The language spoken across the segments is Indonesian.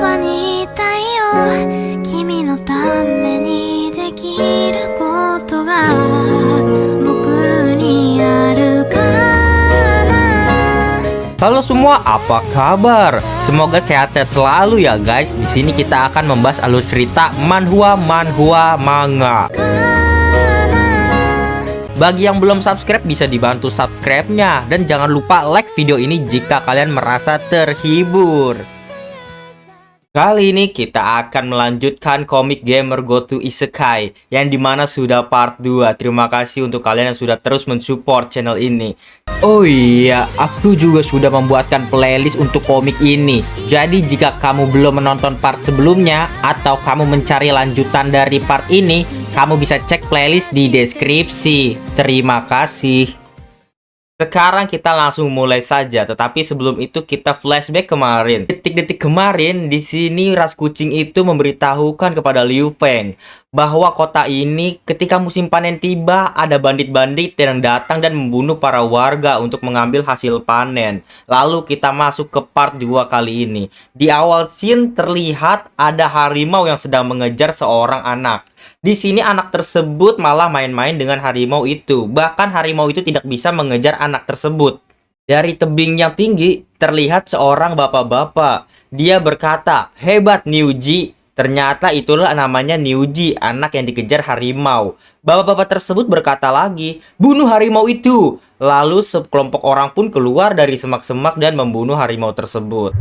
ばにいたいよ君のためにできることが僕にあるかな。 Halo semua, apa kabar? Semoga sehat-sehat selalu ya guys. Di sini kita akan membahas alur cerita manhwa manga. Bagi yang belum subscribe bisa dibantu subscribe-nya dan jangan lupa like video ini jika kalian merasa terhibur. Kali ini kita akan melanjutkan komik Gamer Go to Isekai yang dimana sudah part 2. Terima kasih untuk kalian yang sudah terus mensupport channel ini. Oh iya, aku juga sudah membuatkan playlist untuk komik ini. Jadi jika kamu belum menonton part sebelumnya atau kamu mencari lanjutan dari part ini, kamu bisa cek playlist di deskripsi. Terima kasih. Sekarang kita langsung mulai saja, tetapi sebelum itu kita flashback kemarin. Detik-detik kemarin, di sini ras kucing itu memberitahukan kepada Liu Feng bahwa kota ini ketika musim panen tiba, ada bandit-bandit yang datang dan membunuh para warga untuk mengambil hasil panen. Lalu kita masuk ke part 2 kali ini. Di awal scene terlihat ada harimau yang sedang mengejar seorang anak. Di sini anak tersebut malah main-main dengan harimau itu. Bahkan harimau itu tidak bisa mengejar anak tersebut. Dari tebing yang tinggi terlihat seorang bapak-bapak. Dia berkata, "Hebat Niuji." Ternyata itulah namanya Niuji, anak yang dikejar harimau. Bapak-bapak tersebut berkata lagi, "Bunuh harimau itu." Lalu sekelompok orang pun keluar dari semak-semak dan membunuh harimau tersebut.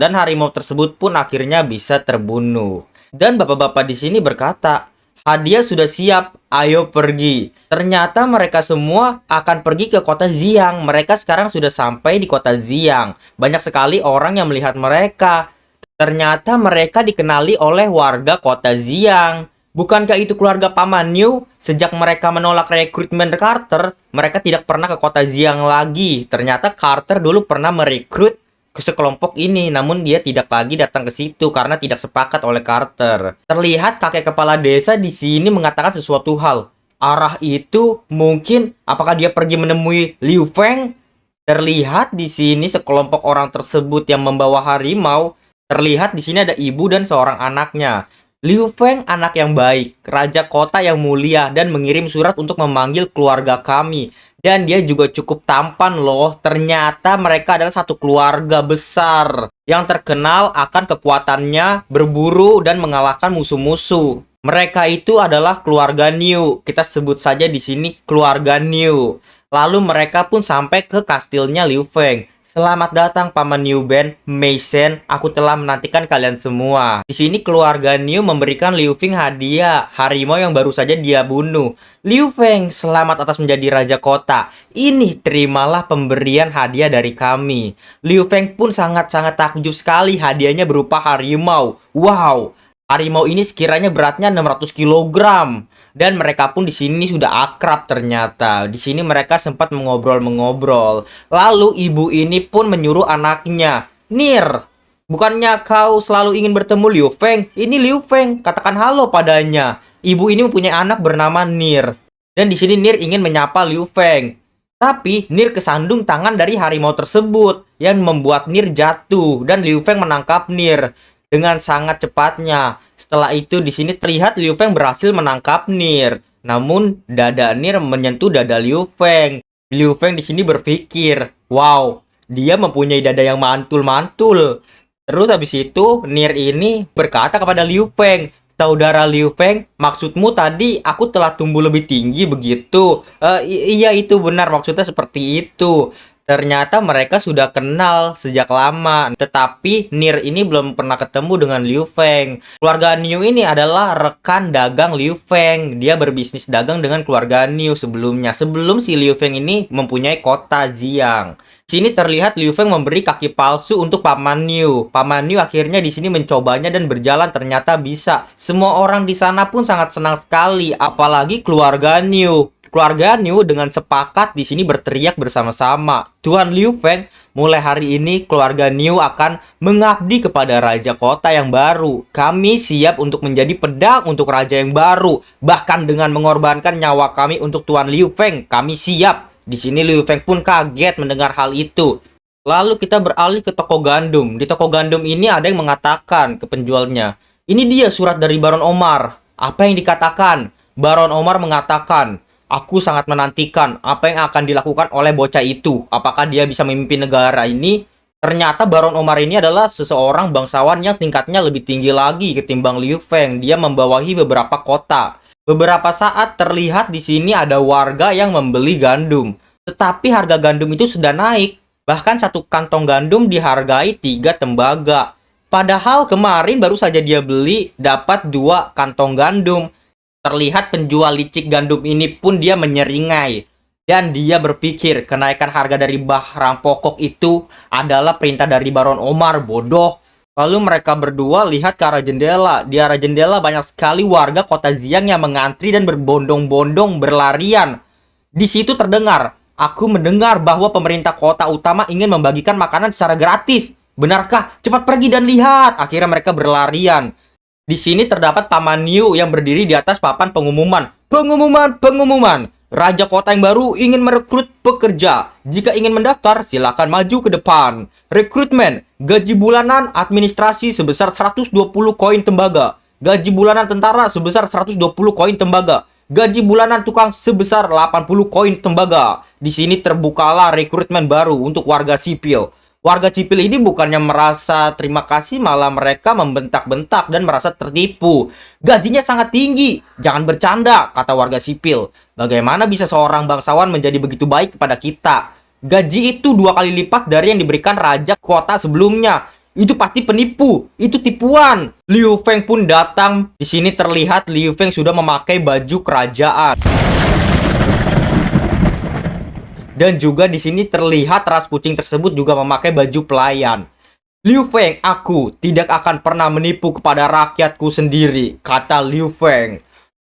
Dan harimau tersebut pun akhirnya bisa terbunuh. Dan bapak-bapak di sini berkata, "Hadiah sudah siap, ayo pergi." Ternyata mereka semua akan pergi ke kota Xiang. Mereka sekarang sudah sampai di kota Xiang. Banyak sekali orang yang melihat mereka. Ternyata mereka dikenali oleh warga kota Xiang. Bukankah itu keluarga Paman Niu? Sejak mereka menolak rekrutmen Carter, mereka tidak pernah ke kota Xiang lagi. Ternyata Carter dulu pernah merekrut ke sekelompok ini, namun dia tidak lagi datang ke situ karena tidak sepakat oleh Carter. Terlihat kakek kepala desa di sini mengatakan sesuatu hal. Arah itu mungkin apakah dia pergi menemui Liu Feng? Terlihat di sini sekelompok orang tersebut yang membawa harimau. Terlihat di sini ada ibu dan seorang anaknya. Liu Feng anak yang baik, raja kota yang mulia dan mengirim surat untuk memanggil keluarga kami. Dan dia juga cukup tampan loh. Ternyata mereka adalah satu keluarga besar yang terkenal akan kekuatannya berburu dan mengalahkan musuh-musuh. Mereka itu adalah keluarga Niu. Kita sebut saja di sini keluarga Niu. Lalu mereka pun sampai ke kastilnya Liu Feng. Selamat datang Paman Niu Ben, Mei Shen. Aku telah menantikan kalian semua. Di sini keluarga Niu memberikan Liu Feng hadiah, harimau yang baru saja dia bunuh. Liu Feng, selamat atas menjadi raja kota. Ini terimalah pemberian hadiah dari kami. Liu Feng pun sangat-sangat takjub sekali. Hadiahnya berupa harimau. Wow, harimau ini sekiranya beratnya 600 kilogram. Dan mereka pun di sini sudah akrab ternyata. Di sini mereka sempat mengobrol-mengobrol. Lalu ibu ini pun menyuruh anaknya, "Nir, bukannya kau selalu ingin bertemu Liu Feng? Ini Liu Feng, katakan halo padanya." Ibu ini mempunyai anak bernama Nir. Dan di sini Nir ingin menyapa Liu Feng. Tapi Nir kesandung tangan dari harimau tersebut yang membuat Nir jatuh dan Liu Feng menangkap Nir dengan sangat cepatnya. Setelah itu di sini terlihat Liu Feng berhasil menangkap Nir. Namun dada Nir menyentuh dada Liu Feng. Liu Feng di sini berpikir, wow, dia mempunyai dada yang mantul-mantul. Terus habis itu Nir ini berkata kepada Liu Feng, "Saudara Liu Feng, maksudmu tadi aku telah tumbuh lebih tinggi begitu?" Iya itu benar, maksudnya seperti itu. Ternyata mereka sudah kenal sejak lama. Tetapi Nir ini belum pernah ketemu dengan Liu Feng. Keluarga Niu ini adalah rekan dagang Liu Feng. Dia berbisnis dagang dengan keluarga Niu sebelumnya. Sebelum si Liu Feng ini mempunyai kota Xiang. Sini terlihat Liu Feng memberi kaki palsu untuk Paman Niu. Paman Niu akhirnya di sini mencobanya dan berjalan, ternyata bisa. Semua orang di sana pun sangat senang sekali, apalagi keluarga Niu. Keluarga Niu dengan sepakat di sini berteriak bersama-sama, "Tuan Liu Feng, mulai hari ini keluarga Niu akan mengabdi kepada raja kota yang baru. Kami siap untuk menjadi pedang untuk raja yang baru. Bahkan dengan mengorbankan nyawa kami untuk Tuan Liu Feng, kami siap." Di sini Liu Feng pun kaget mendengar hal itu. Lalu kita beralih ke toko gandum. Di toko gandum ini ada yang mengatakan ke penjualnya, "Ini dia surat dari Baron Omar." Apa yang dikatakan? Baron Omar mengatakan, "Aku sangat menantikan apa yang akan dilakukan oleh bocah itu. Apakah dia bisa memimpin negara ini?" Ternyata Baron Omar ini adalah seseorang bangsawan yang tingkatnya lebih tinggi lagi ketimbang Liu Feng. Dia membawahi beberapa kota. Beberapa saat terlihat di sini ada warga yang membeli gandum. Tetapi harga gandum itu sudah naik. Bahkan satu kantong gandum dihargai 3 tembaga. Padahal kemarin baru saja dia beli dapat 2 kantong gandum. Terlihat penjual licik gandum ini pun dia menyeringai. Dan dia berpikir kenaikan harga dari bahan pokok itu adalah perintah dari Baron Omar, bodoh. Lalu mereka berdua lihat ke arah jendela. Di arah jendela banyak sekali warga kota Xiang yang mengantri dan berbondong-bondong berlarian. Di situ terdengar, "Aku mendengar bahwa pemerintah kota utama ingin membagikan makanan secara gratis. Benarkah? Cepat pergi dan lihat." Akhirnya mereka berlarian. Di sini terdapat Paman Niu yang berdiri di atas papan pengumuman. Pengumuman, pengumuman. Raja kota yang baru ingin merekrut pekerja. Jika ingin mendaftar, silakan maju ke depan. Rekrutmen, gaji bulanan administrasi sebesar 120 koin tembaga. Gaji bulanan tentara sebesar 120 koin tembaga. Gaji bulanan tukang sebesar 80 koin tembaga. Di sini terbukalah rekrutmen baru untuk warga sipil. Warga sipil ini bukannya merasa terima kasih, malah mereka membentak-bentak dan merasa tertipu. "Gajinya sangat tinggi, jangan bercanda," kata warga sipil. "Bagaimana bisa seorang bangsawan menjadi begitu baik kepada kita? Gaji itu 2 kali lipat dari yang diberikan raja kota sebelumnya. Itu pasti penipu, itu tipuan." Liu Feng pun datang. Di sini terlihat Liu Feng sudah memakai baju kerajaan. Dan juga di sini terlihat ras kucing tersebut juga memakai baju pelayan. "Liu Feng, aku tidak akan pernah menipu kepada rakyatku sendiri," kata Liu Feng.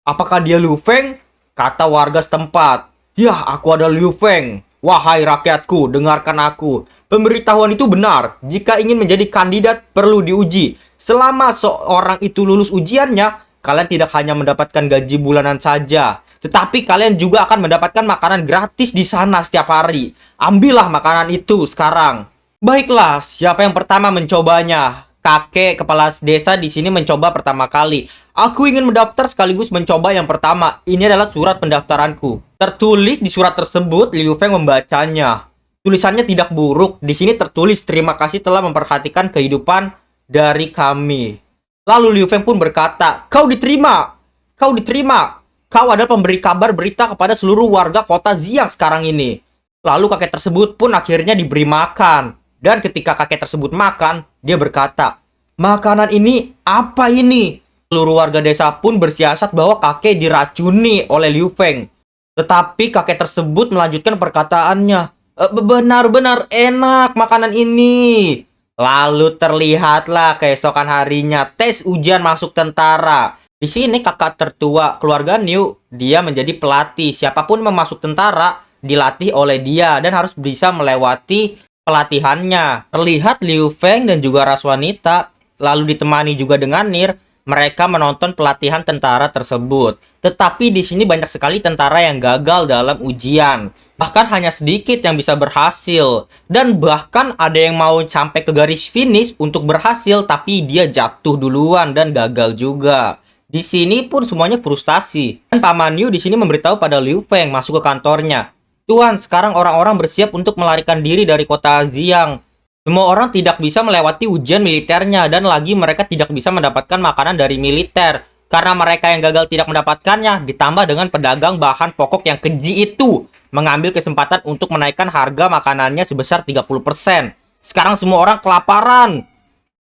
"Apakah dia Liu Feng?" kata warga setempat. "Ya, aku adalah Liu Feng. Wahai rakyatku, dengarkan aku. Pemberitahuan itu benar. Jika ingin menjadi kandidat, perlu diuji. Selama seorang itu lulus ujiannya, kalian tidak hanya mendapatkan gaji bulanan saja, tetapi kalian juga akan mendapatkan makanan gratis di sana setiap hari. Ambillah makanan itu sekarang." Baiklah, siapa yang pertama mencobanya? Kakek kepala desa di sini mencoba pertama kali. "Aku ingin mendaftar sekaligus mencoba yang pertama. Ini adalah surat pendaftaranku." Tertulis di surat tersebut, Liu Feng membacanya. Tulisannya tidak buruk. Di sini tertulis, "Terima kasih telah memperhatikan kehidupan dari kami." Lalu Liu Feng pun berkata, "Kau diterima. Kau diterima. Kau adalah pemberi kabar berita kepada seluruh warga kota Xiang sekarang ini." Lalu kakek tersebut pun akhirnya diberi makan. Dan ketika kakek tersebut makan, dia berkata, "Makanan ini apa ini?" Seluruh warga desa pun bersiasat bahwa kakek diracuni oleh Liu Feng. Tetapi kakek tersebut melanjutkan perkataannya, "Benar-benar enak makanan ini." Lalu terlihatlah keesokan harinya tes ujian masuk tentara. Di sini kakak tertua keluarga Niu, dia menjadi pelatih. Siapapun yang masuk tentara dilatih oleh dia dan harus bisa melewati pelatihannya. Terlihat Liu Feng dan juga ras wanita, lalu ditemani juga dengan Nir, mereka menonton pelatihan tentara tersebut. Tetapi di sini banyak sekali tentara yang gagal dalam ujian. Bahkan hanya sedikit yang bisa berhasil. Dan bahkan ada yang mau sampai ke garis finish untuk berhasil, tapi dia jatuh duluan dan gagal juga. Di sini pun semuanya frustasi. Dan Paman Yu di sini memberitahu pada Liu Feng masuk ke kantornya. "Tuan, sekarang orang-orang bersiap untuk melarikan diri dari kota Xiang. Semua orang tidak bisa melewati ujian militernya dan lagi mereka tidak bisa mendapatkan makanan dari militer. Karena mereka yang gagal tidak mendapatkannya, ditambah dengan pedagang bahan pokok yang keji itu mengambil kesempatan untuk menaikkan harga makanannya sebesar 30%. Sekarang semua orang kelaparan."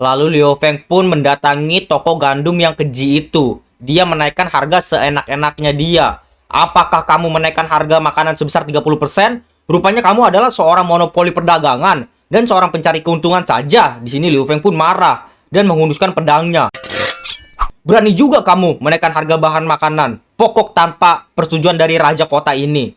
Lalu Liu Feng pun mendatangi toko gandum yang keji itu. Dia menaikkan harga seenak-enaknya dia. "Apakah kamu menaikkan harga makanan sebesar 30%? Rupanya kamu adalah seorang monopoli perdagangan dan seorang pencari keuntungan saja." Di sini Liu Feng pun marah dan menghunuskan pedangnya. "Berani juga kamu menaikkan harga bahan makanan pokok tanpa persetujuan dari raja kota ini."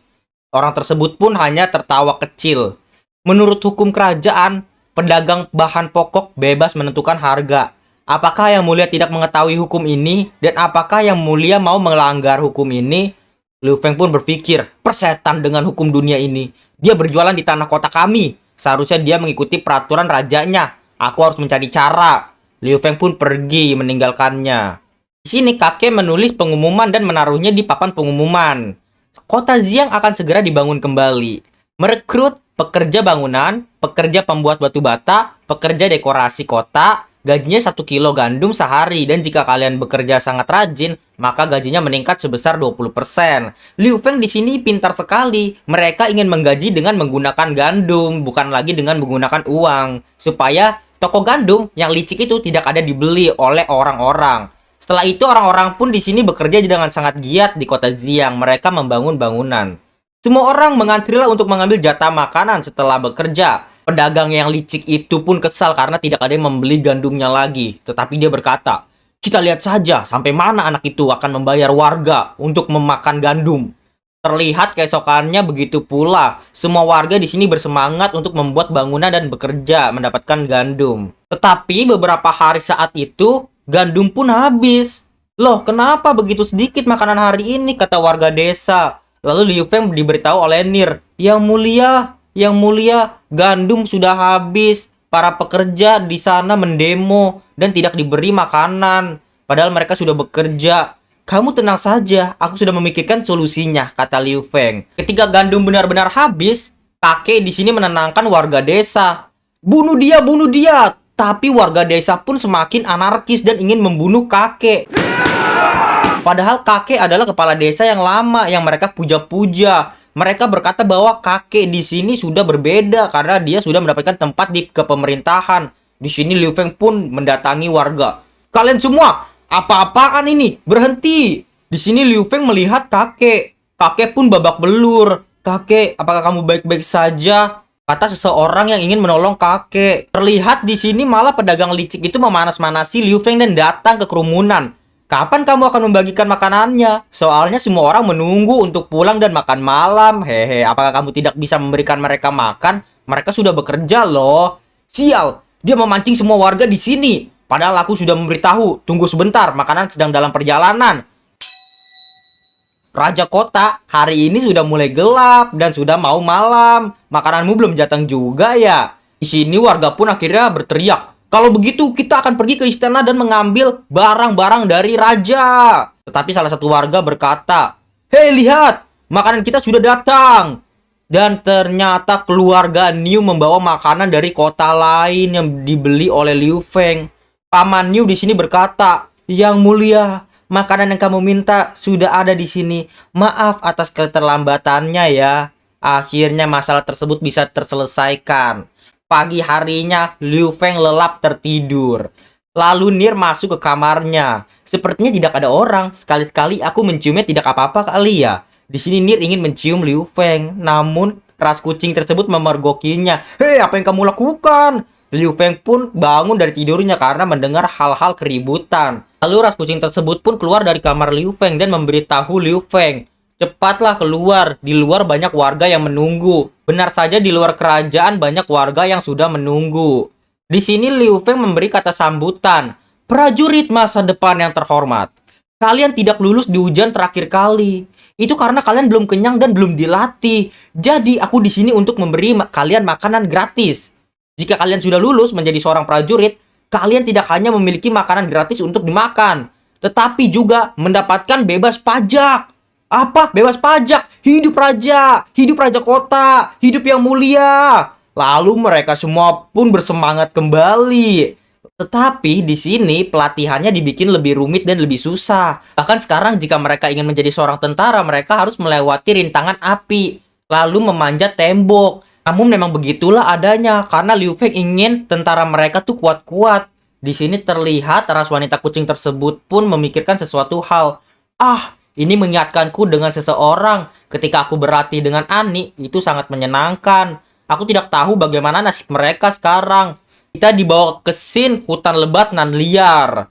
Orang tersebut pun hanya tertawa kecil. Menurut hukum kerajaan, pedagang bahan pokok bebas menentukan harga. Apakah Yang Mulia tidak mengetahui hukum ini? Dan apakah Yang Mulia mau melanggar hukum ini? Liu Feng pun berpikir, persetan dengan hukum dunia ini. Dia berjualan di tanah kota kami. Seharusnya dia mengikuti peraturan rajanya. Aku harus mencari cara. Liu Feng pun pergi meninggalkannya. Di sini kakek menulis pengumuman dan menaruhnya di papan pengumuman. Kota Xiang akan segera dibangun kembali. Merekrut pekerja bangunan, pekerja pembuat batu bata, pekerja dekorasi kota, gajinya 1 kilo gandum sehari. Dan jika kalian bekerja sangat rajin, maka gajinya meningkat sebesar 20%. Liu Feng di sini pintar sekali. Mereka ingin menggaji dengan menggunakan gandum, bukan lagi dengan menggunakan uang. Supaya toko gandum yang licik itu tidak ada dibeli oleh orang-orang. Setelah itu orang-orang pun di sini bekerja dengan sangat giat di kota Xiang. Mereka membangun bangunan. Semua orang mengantrilah untuk mengambil jatah makanan setelah bekerja. Pedagang yang licik itu pun kesal karena tidak ada yang membeli gandumnya lagi. Tetapi dia berkata, kita lihat saja sampai mana anak itu akan membayar warga untuk memakan gandum. Terlihat keesokannya begitu pula. Semua warga di sini bersemangat untuk membuat bangunan dan bekerja mendapatkan gandum. Tetapi beberapa hari saat itu, gandum pun habis. Loh, kenapa begitu sedikit makanan hari ini, kata warga desa. Lalu Liu Feng diberitahu oleh Nir, yang mulia, gandum sudah habis. Para pekerja di sana mendemo dan tidak diberi makanan. Padahal mereka sudah bekerja. Kamu tenang saja, aku sudah memikirkan solusinya, kata Liu Feng. Ketika gandum benar-benar habis, kakek di sini menenangkan warga desa. Bunuh dia, bunuh dia. Tapi warga desa pun semakin anarkis dan ingin membunuh kakek. Padahal kakek adalah kepala desa yang lama yang mereka puja-puja. Mereka berkata bahwa kakek di sini sudah berbeda karena dia sudah mendapatkan tempat di kepemerintahan. Di sini Liu Feng pun mendatangi warga. Kalian semua, apa-apaan ini? Berhenti! Di sini Liu Feng melihat kakek. Kakek pun babak belur. Kakek, apakah kamu baik-baik saja? Kata seseorang yang ingin menolong kakek. Terlihat di sini malah pedagang licik itu memanas-manasi Liu Feng dan datang ke kerumunan. Kapan kamu akan membagikan makanannya? Soalnya semua orang menunggu untuk pulang dan makan malam. Hehe, apakah kamu tidak bisa memberikan mereka makan? Mereka sudah bekerja loh. Sial, dia memancing semua warga di sini. Padahal aku sudah memberitahu, tunggu sebentar, makanan sedang dalam perjalanan. Raja kota, hari ini sudah mulai gelap dan sudah mau malam. Makananmu belum datang juga ya? Di sini warga pun akhirnya berteriak. Kalau begitu kita akan pergi ke istana dan mengambil barang-barang dari raja. Tetapi salah satu warga berkata, hei lihat, makanan kita sudah datang. Dan ternyata keluarga Niu membawa makanan dari kota lain yang dibeli oleh Liu Feng. Paman Niu di sini berkata, yang mulia, makanan yang kamu minta sudah ada di sini. Maaf atas keterlambatannya ya. Akhirnya masalah tersebut bisa terselesaikan. Pagi harinya, Liu Feng lelap tertidur. Lalu Nir masuk ke kamarnya. Sepertinya tidak ada orang. Sekali-sekali aku menciumnya tidak apa-apa kali ya. Di sini Nir ingin mencium Liu Feng. Namun, ras kucing tersebut memergokinya. Hei, apa yang kamu lakukan? Liu Feng pun bangun dari tidurnya karena mendengar hal-hal keributan. Lalu ras kucing tersebut pun keluar dari kamar Liu Feng dan memberitahu Liu Feng. Cepatlah keluar, di luar banyak warga yang menunggu. Benar saja di luar kerajaan banyak warga yang sudah menunggu. Di sini Liu Feng memberi kata sambutan. Prajurit masa depan yang terhormat. Kalian tidak lulus di ujian terakhir kali. Itu karena kalian belum kenyang dan belum dilatih. Jadi aku di sini untuk memberi kalian makanan gratis. Jika kalian sudah lulus menjadi seorang prajurit, kalian tidak hanya memiliki makanan gratis untuk dimakan, tetapi juga mendapatkan bebas pajak. Apa? Bebas pajak? Hidup raja kota, hidup yang mulia. Lalu mereka semua pun bersemangat kembali. Tetapi di sini pelatihannya dibikin lebih rumit dan lebih susah. Bahkan sekarang jika mereka ingin menjadi seorang tentara, mereka harus melewati rintangan api, lalu memanjat tembok. Namun memang begitulah adanya, karena Liu Feng ingin tentara mereka tuh kuat-kuat. Di sini terlihat ras wanita kucing tersebut pun memikirkan sesuatu hal. Ini mengingatkanku dengan seseorang. Ketika aku berlatih dengan Ani, itu sangat menyenangkan. Aku tidak tahu bagaimana nasib mereka sekarang. Kita dibawa ke scene hutan lebat nan liar.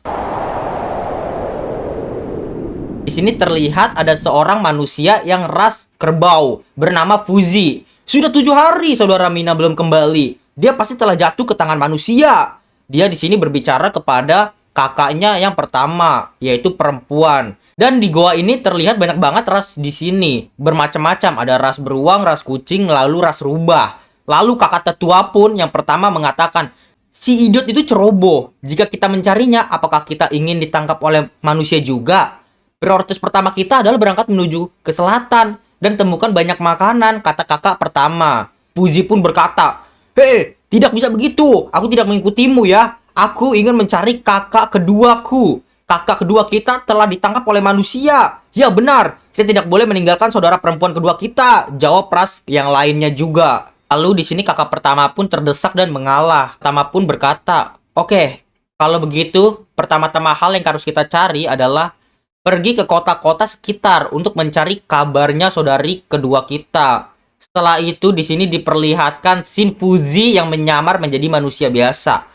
Di sini terlihat ada seorang manusia yang ras kerbau bernama Fuzi. Sudah 7 hari saudara Mina belum kembali. Dia pasti telah jatuh ke tangan manusia. Dia di sini berbicara kepada kakaknya yang pertama, yaitu perempuan. Dan di goa ini terlihat banyak banget ras di sini. Bermacam-macam, ada ras beruang, ras kucing, lalu ras rubah. Lalu kakak tetua pun yang pertama mengatakan, si idiot itu ceroboh. Jika kita mencarinya, apakah kita ingin ditangkap oleh manusia juga? Prioritas pertama kita adalah berangkat menuju ke selatan dan temukan banyak makanan, kata kakak pertama. Fuzi pun berkata, "Hei, tidak bisa begitu. Aku tidak mengikutimu ya. Aku ingin mencari kakak keduaku. Kakak kedua kita telah ditangkap oleh manusia." "Ya benar, saya tidak boleh meninggalkan saudara perempuan kedua kita," jawab ras yang lainnya juga. Lalu di sini kakak pertama pun terdesak dan mengalah. Pertama pun berkata, "Oke, kalau begitu, pertama-tama hal yang harus kita cari adalah pergi ke kota-kota sekitar untuk mencari kabarnya saudari kedua kita." Setelah itu di sini diperlihatkan scene Fuzi yang menyamar menjadi manusia biasa.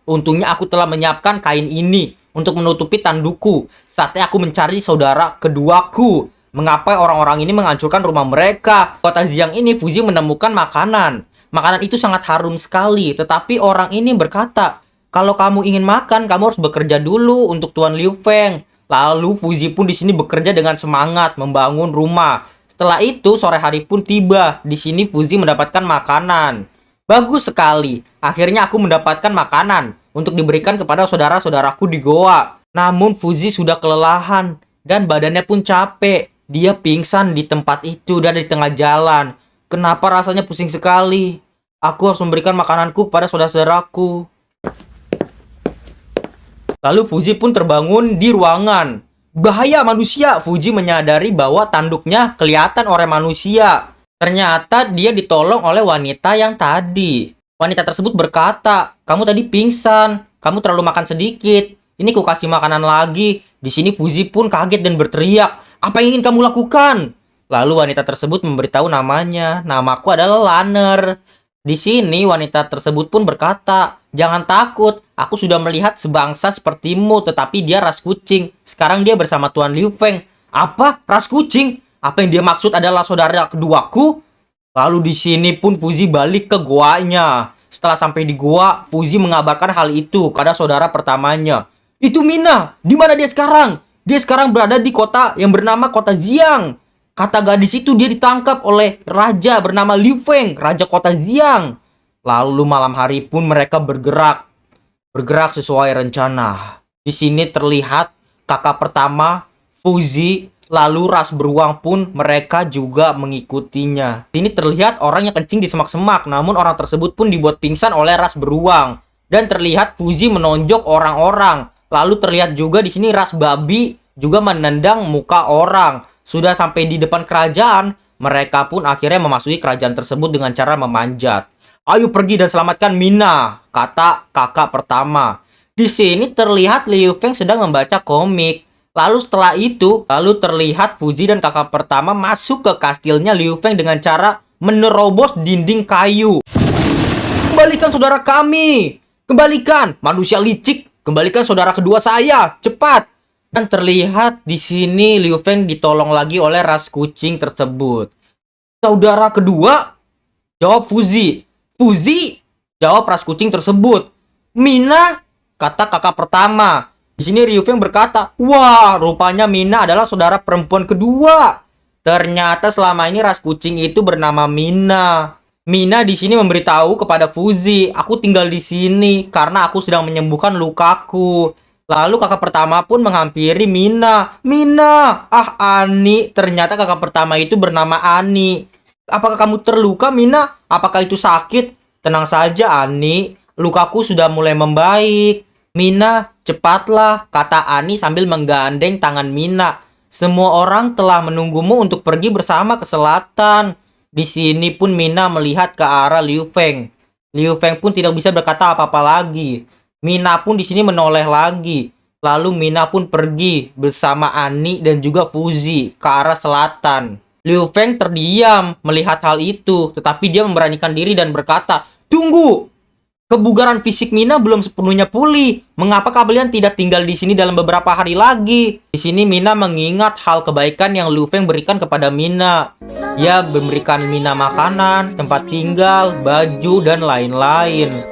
Untungnya aku telah menyiapkan kain ini untuk menutupi tandukku. Saatnya aku mencari saudara keduaku. Mengapa orang-orang ini menghancurkan rumah mereka? Kota Xiang ini Fuzi menemukan makanan. Makanan itu sangat harum sekali, tetapi orang ini berkata, "Kalau kamu ingin makan, kamu harus bekerja dulu untuk Tuan Liu Feng." Lalu Fuzi pun di sini bekerja dengan semangat membangun rumah. Setelah itu sore hari pun tiba. Di sini Fuzi mendapatkan makanan. Bagus sekali. Akhirnya aku mendapatkan makanan untuk diberikan kepada saudara-saudaraku di goa. Namun Fuzi sudah kelelahan dan badannya pun capek. Dia pingsan di tempat itu dan di tengah jalan. Kenapa rasanya pusing sekali? Aku harus memberikan makananku kepada saudara-saudaraku. Lalu Fuzi pun terbangun di ruangan. Bahaya manusia! Fuzi menyadari bahwa tanduknya kelihatan oleh manusia. Ternyata dia ditolong oleh wanita yang tadi. Wanita tersebut berkata, "Kamu tadi pingsan, kamu terlalu makan sedikit. Ini ku kasih makanan lagi." Di sini Fuzi pun kaget dan berteriak, "Apa yang ingin kamu lakukan?" Lalu wanita tersebut memberitahu namanya. "Namaku adalah Lanner." Di sini wanita tersebut pun berkata, "Jangan takut, aku sudah melihat sebangsa sepertimu, tetapi dia ras kucing. Sekarang dia bersama Tuan Liu Feng." "Apa? Ras kucing? Apa yang dia maksud adalah saudara keduaku?" Lalu di sini pun Fuzi balik ke goanya. Setelah sampai di goa, Fuzi mengabarkan hal itu kepada saudara pertamanya. "Itu Mina, di mana dia sekarang? Dia sekarang berada di kota yang bernama Kota Xiang. Kata gadis itu dia ditangkap oleh raja bernama Liu Feng, raja kota Xiang." Lalu malam hari pun mereka bergerak sesuai rencana. Di sini terlihat kakak pertama, Fuzi, lalu ras beruang pun mereka juga mengikutinya. Di sini terlihat orang yang kencing di semak-semak, namun orang tersebut pun dibuat pingsan oleh ras beruang. Dan terlihat Fuzi menonjok orang-orang. Lalu terlihat juga di sini ras babi juga menendang muka orang. Sudah sampai di depan kerajaan, mereka pun akhirnya memasuki kerajaan tersebut dengan cara memanjat. "Ayo pergi dan selamatkan Mina," kata kakak pertama. Di sini terlihat Liu Feng sedang membaca komik. Lalu setelah itu, terlihat Fuzi dan kakak pertama masuk ke kastilnya Liu Feng dengan cara menerobos dinding kayu. "Kembalikan saudara kami! Kembalikan, manusia licik! Kembalikan saudara kedua saya! Cepat!" Dan terlihat di sini Liu Feng ditolong lagi oleh ras kucing tersebut. "Saudara kedua?" jawab Fuzi. "Fuzi?" jawab ras kucing tersebut. "Mina?" kata kakak pertama. Di sini Liu Feng berkata, "Wah, rupanya Mina adalah saudara perempuan kedua." Ternyata selama ini ras kucing itu bernama Mina. Mina di sini memberitahu kepada Fuzi, "Aku tinggal di sini karena aku sedang menyembuhkan lukaku." Lalu kakak pertama pun menghampiri Mina. "Mina, Ani." Ternyata kakak pertama itu bernama Ani. "Apakah kamu terluka, Mina? Apakah itu sakit?" "Tenang saja, Ani. Lukaku sudah mulai membaik." "Mina, cepatlah," kata Ani sambil menggandeng tangan Mina. "Semua orang telah menunggumu untuk pergi bersama ke selatan." Di sini pun Mina melihat ke arah Liu Feng. Liu Feng pun tidak bisa berkata apa-apa lagi. Mina pun di sini menoleh lagi. Lalu Mina pun pergi bersama Ani dan juga Fuzi ke arah selatan. Liu Feng terdiam melihat hal itu, tetapi dia memberanikan diri dan berkata, "Tunggu! Kebugaran fisik Mina belum sepenuhnya pulih. Mengapa kalian tidak tinggal di sini dalam beberapa hari lagi?" Di sini Mina mengingat hal kebaikan yang Liu Feng berikan kepada Mina. Ia memberikan Mina makanan, tempat tinggal, baju, dan lain-lain.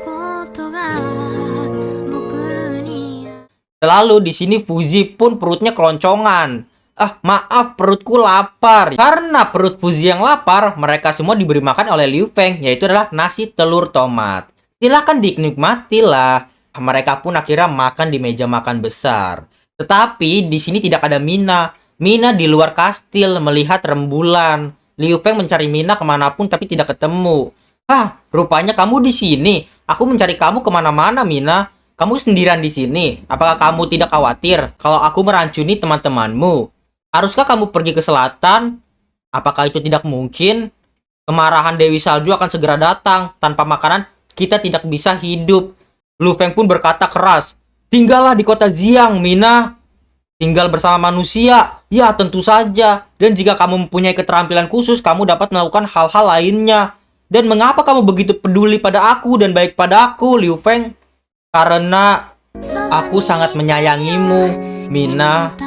Lalu di sini Fuzi pun perutnya keloncongan. Ah, maaf, perutku lapar. Karena perut Fuzi yang lapar, mereka semua diberi makan oleh Liu Feng, yaitu adalah nasi telur tomat. Silahkan dinikmatilah. Mereka pun akhirnya makan di meja makan besar. Tetapi di sini tidak ada Mina. Mina di luar kastil melihat rembulan. Liu Feng mencari Mina kemanapun tapi tidak ketemu. Hah, rupanya kamu di sini. Aku mencari kamu kemana-mana, Mina. Kamu sendirian di sini. Apakah kamu tidak khawatir kalau aku merancuni teman-temanmu? Haruskah kamu pergi ke selatan? Apakah itu tidak mungkin? Kemarahan Dewi Salju akan segera datang. Tanpa makanan, kita tidak bisa hidup. Lu Feng pun berkata keras. Tinggallah di kota Xiang, Mina. Tinggal bersama manusia. Ya, tentu saja. Dan jika kamu mempunyai keterampilan khusus, kamu dapat melakukan hal-hal lainnya. Dan mengapa kamu begitu peduli pada aku dan baik pada aku, Liu Feng? Karena aku sangat menyayangimu, Mina.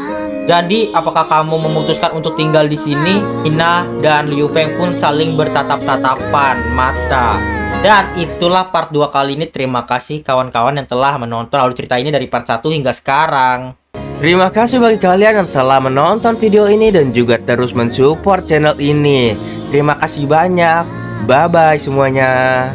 Jadi, apakah kamu memutuskan untuk tinggal di sini? Mina dan Liu Feng pun saling bertatap-tatapan mata. Dan itulah part 2 kali ini. Terima kasih kawan-kawan yang telah menonton alur cerita ini dari part 1 hingga sekarang. Terima kasih bagi kalian yang telah menonton video ini dan juga terus mensupport channel ini. Terima kasih banyak. Bye-bye semuanya.